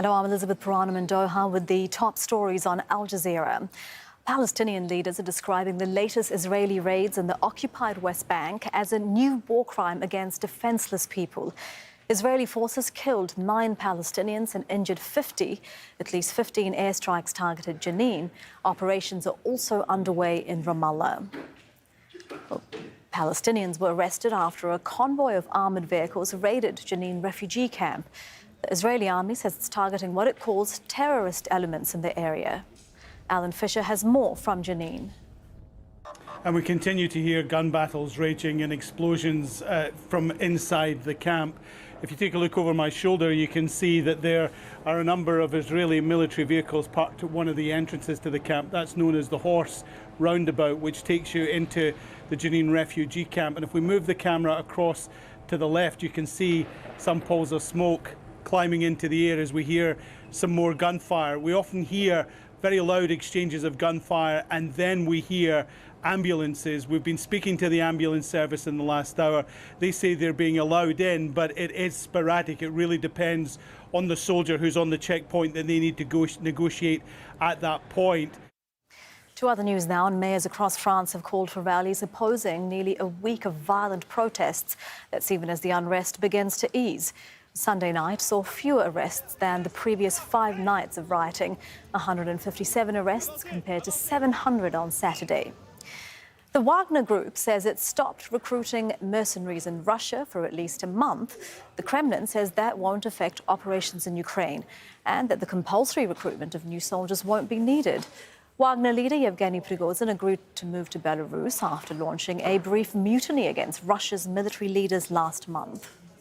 Hello, I'm Elizabeth Puranam in Doha with the top stories on Al Jazeera. Palestinian leaders are describing the latest Israeli raids in the occupied West Bank as a new war crime against defenceless people. Israeli forces killed 9 Palestinians and injured 50. At least 15 airstrikes targeted Jenin. Operations are also underway in Ramallah. Palestinians were arrested after a convoy of armoured vehicles raided Jenin refugee camp. The Israeli army says it's targeting what it calls terrorist elements in the area. Alan Fisher has more from Jenin. And we continue to hear gun battles raging and explosions from inside the camp. If you take a look over my shoulder, you can see that there are a number of Israeli military vehicles parked at one of the entrances to the camp. That's known as the Horse Roundabout, which takes you into the Jenin refugee camp. And if we move the camera across to the left, you can see some pools of smoke climbing into the air as we hear some more gunfire. We often hear very loud exchanges of gunfire, and then we hear ambulances. We've been speaking to the ambulance service in the last hour. They say they're being allowed in, but it is sporadic. It really depends on the soldier who's on the checkpoint that they need to negotiate at that point. To other news now, and mayors across France have called for rallies opposing nearly a week of violent protests. That's even as the unrest begins to ease. Sunday night saw fewer arrests than the previous 5 nights of rioting, 157 arrests compared to 700 on Saturday. The Wagner Group says it stopped recruiting mercenaries in Russia for at least a month. The Kremlin says that won't affect operations in Ukraine and that the compulsory recruitment of new soldiers won't be needed. Wagner leader Yevgeny Prigozhin agreed to move to Belarus after launching a brief mutiny against Russia's military leaders last month.